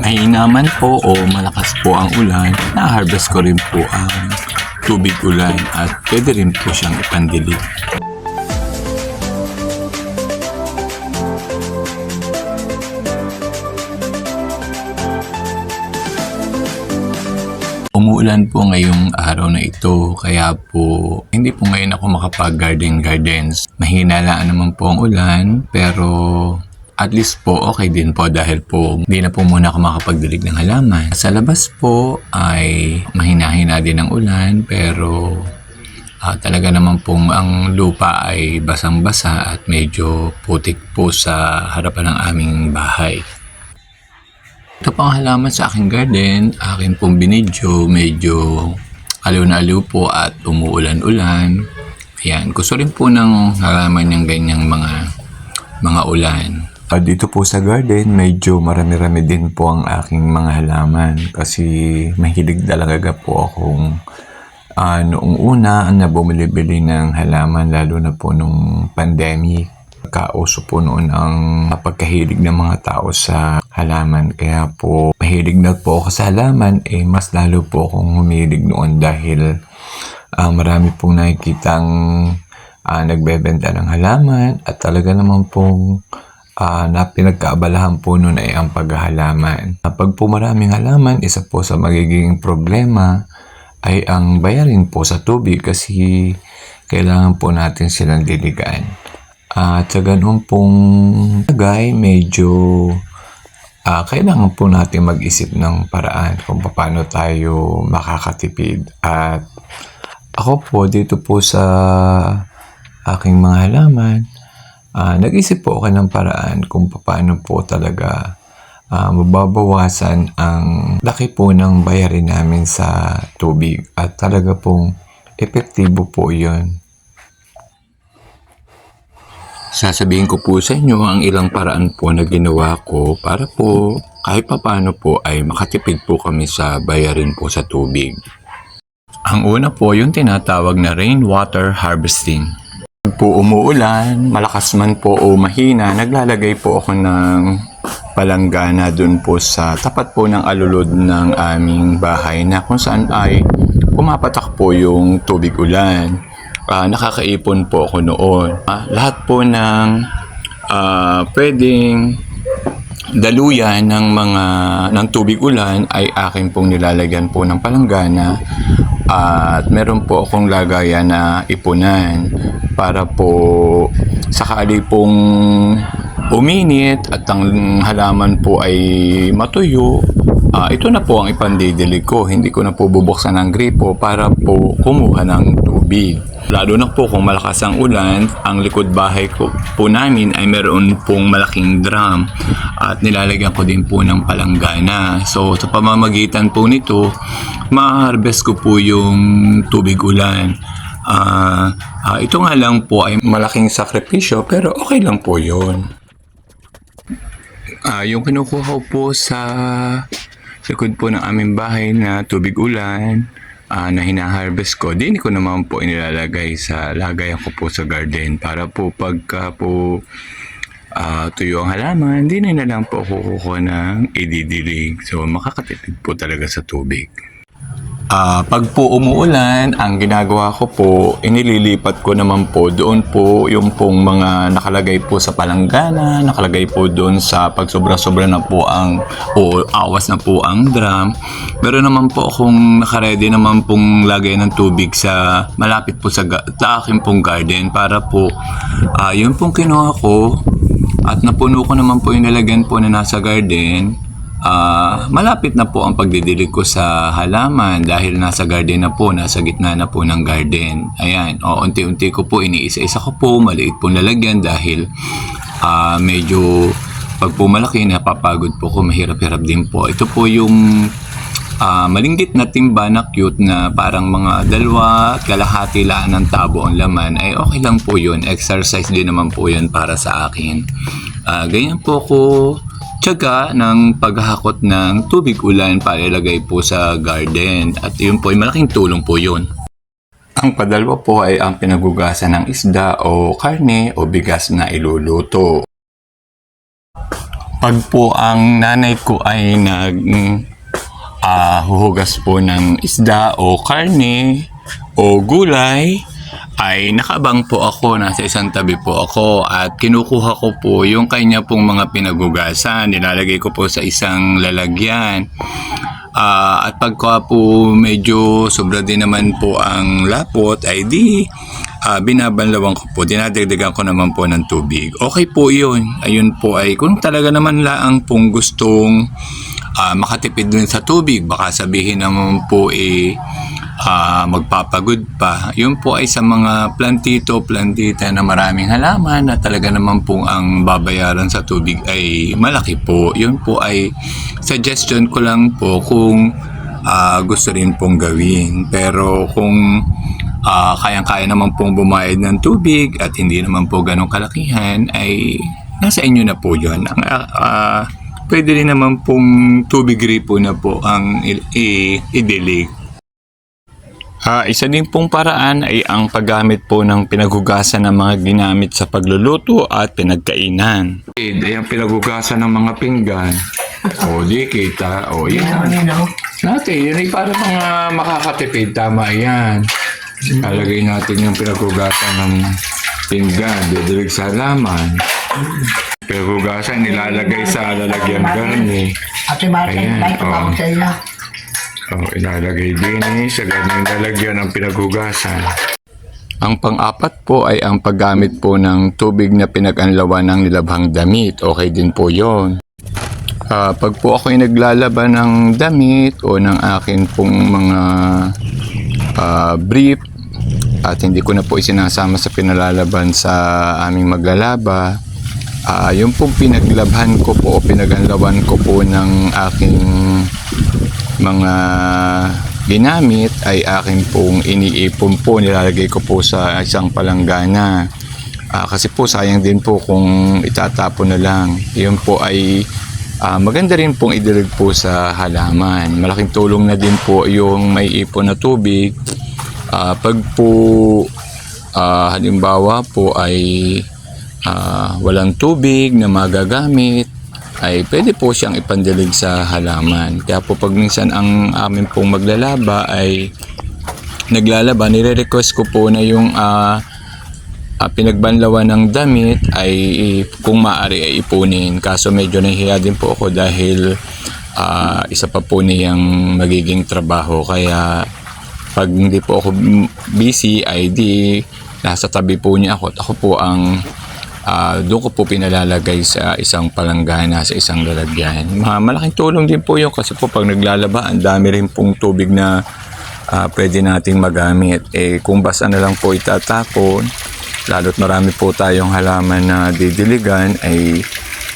mahina man po o malakas po ang ulan, na-harvest ko rin po ang tubig ulan at pwede rin po siyang ipandilig. Umuulan po ngayong araw na ito, kaya po hindi po ngayon ako makapag-gardens. Mahina lang naman po ang ulan, pero at least po okay din po dahil po hindi na po muna ako makapagdilig ng halaman. Sa labas po ay mahina-hina din ang ulan, pero talaga naman po ang lupa ay basang-basa at medyo putik po sa harapan ng aming bahay. Ito pang halaman sa aking garden, akin pong binidyo, medyo aliw na aliw po at umuulan-ulan. Ayan, gusto rin po ng halaman yung ganyang mga ulan. At dito po sa garden, medyo marami-rami din po ang aking mga halaman kasi mahilig talaga po akong noong una na bumili-bili ng halaman, lalo na po nung pandemic. Kauso po noon ang pagkahilig ng mga tao sa halaman. Kaya po mahilig na po ako sa halaman, mas lalo po akong humilig noon dahil marami pong nakikitang nagbebenta ng halaman at talaga naman pong na pinagkaabalahan po noon ay ang paghahalaman. Kapag po maraming halaman, isa po sa magiging problema ay ang bayarin po sa tubig kasi kailangan po natin silang diligan. At sa ganun pong lagay, medyo kailangan po natin mag-isip ng paraan kung paano tayo makakatipid. At ako po dito po sa aking mga halaman, nag-isip po ako ng paraan kung paano po talaga mababawasan ang laki po ng bayarin namin sa tubig. At talaga pong epektibo po yun. Sasabihin ko po sa inyo ang ilang paraan po na ginawa ko para po kahit papaano po ay makatipid po kami sa bayarin po sa tubig. Ang una po yung tinatawag na rainwater harvesting. Pag po umuulan, malakas man po o mahina, naglalagay po ako ng palanggana dun po sa tapat po ng alulod ng aming bahay na kung saan ay pumapatak po yung tubig ulan. Nakakaipon po ako noon. Lahat po ng pwedeng daluyan ng tubig ulan ay akin pong nilalagyan po ng palanggana at meron po akong lagayan na ipunan para po sakali pong uminit at ang halaman po ay matuyo. Ito na po ang ipandidilig ko. Hindi ko na po bubuksan ng gripo para po kumuha ng tubig. Lalo na po kung malakas ang ulan, ang likod bahay ko po namin ay meron pong malaking drum at nilalagyan ko din po ng palanggana. So sa pamamagitan po nito, ma-harvest ko po yung tubig ulan. Ito nga lang po ay malaking sakripisyo pero okay lang po yun. Yung kinukuha ko po sa likod po ng aming bahay na tubig ulan, na hina-harvest ko, din ko naman po inilalagay sa lagayan ko po sa garden para po pagka po tuyo ang halaman, din na lang po kukuha ng ididilig. So makakatipid po talaga sa tubig. Pag po umuulan, ang ginagawa ko po, inililipat ko naman po doon po yung pong mga nakalagay po sa palanggana, nakalagay po doon sa pag sobra-sobra na po o awas na po ang drum. Meron naman po akong nakaredy naman pong lagay ng tubig sa malapit po sa aking pong garden para po yun pong kinuha ko at napuno ko naman po yung nilagyan po na nasa garden. Malapit na po ang pagdidilig ko sa halaman dahil nasa garden na po, nasa gitna na po ng garden. Ayan, unti-unti ko po, iniisa-isa ko po, maliit pong lalagyan dahil medyo pag po malaki, napapagod po ko, mahirap-hirap din po. Ito po yung malinggit na timba na cute na parang mga 2 kalahati lang ng tabo ang laman, ay okay lang po yun. Exercise din naman po yun para sa akin. Ganyan po ko tiyaga ng paghahakot ng tubig ulan para ilagay po sa garden. At yun po ay malaking tulong po yun. Ang padalwa po ay ang pinagugasan ng isda o karne o bigas na iluluto. Pag po ang nanay ko ay huhugas po ng isda o karne o gulay, ay nakabang po ako, nasa isang tabi po ako at kinukuha ko po yung kanya pong mga pinagugasan, nilalagay ko po sa isang lalagyan. At pagka po medyo sobra din naman po ang lapot, ay binabanlawan ko po, dinadagdagan ko naman po ng tubig. Okay po yun. Ayun po ay kung talaga naman laang pong gustong makatipid dun sa tubig, baka sabihin naman po magpapagod pa. Yun po ay sa mga plantita na maraming halaman na talaga naman po ang babayaran sa tubig ay malaki po. Yun po ay suggestion ko lang po kung gusto rin pong gawin. Pero kung kayang-kaya naman pong bumayad ng tubig at hindi naman po ganong kalakihan, ay nasa inyo na po yun. Pwede rin naman pong tubig gripo na po ang i-delete. Isa din pong paraan ay ang paggamit po ng pinaghugasan ng mga ginamit sa pagluluto at pinagkainan. Ay ang pinaghugasan ng mga pinggan. Di kita. Yan. Natin, yun ay para mga makakatipid. Tama yan. Kalagay natin yung pinaghugasan ng pinggan. Didilig sa halaman. Pinaghugasan, nilalagay sa lalagyan garni. Ate Martin, like ako sa iyo. Ilalagay din sa ganyan lalagyan ng pinaghugasan. Ang pang-apat po ay ang paggamit po ng tubig na pinag-anlawan ng nilabhang damit. Okay din po yon. Pag po ako ay naglalaba ng damit o ng akin pong mga brief at hindi ko na po isinasama sa pinalalaban sa aming maglalaba, yung pong pinaglabhan ko po o pinag-anlawan ko po ng aking mga ginamit ay akin pong iniipon po, nilalagay ko po sa isang palanggana. Kasi po sayang din po kung itatapon na lang. Yun po ay maganda rin pong idilig po sa halaman. Malaking tulong na din po yung may ipon na tubig. Pag po halimbawa po ay walang tubig na magagamit, ay pwede po siyang ipandilig sa halaman. Kaya po pag minsan ang amin pong maglalaba ay naglalaba, nire-request ko po na yung pinagbanlawan ng damit ay kung maaari ay ipunin. Kaso medyo nahihiya din po ako dahil isa pa po niyang magiging trabaho. Kaya pag hindi po ako busy ay nasa tabi po niya ako at ako po ang doon ko po pinalalagay sa isang palanggana, sa isang lalagyan. Malaking tulong din po yun kasi po pag naglalaba, ang dami rin pong tubig na pwede nating magamit. Kung basta na lang po itatapon, lalo't marami po tayong halaman na didiligan, ay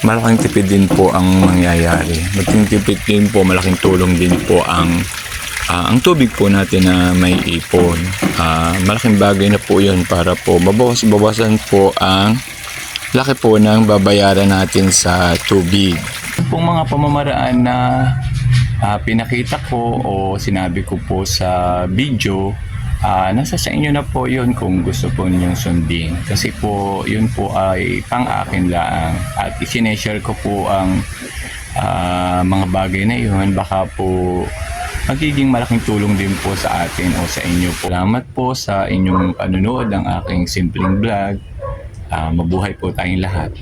malaking tipid din po ang mangyayari. Malaking tipid din po, malaking tulong din po ang tubig po natin na may ipon. Malaking bagay na po yun para po mabawasan po ang laki po ng babayaran natin sa tubig. Pong mga pamamaraan na pinakita ko o sinabi ko po sa video, nasa sa inyo na po yun kung gusto po ninyong sundin. Kasi po yun po ay pang-akin lang at isineshare ko po ang mga bagay na yun. Baka po magiging malaking tulong din po sa atin o sa inyo po. Salamat po sa inyong panunood ng aking simpleng vlog. Mabuhay po tayong lahat.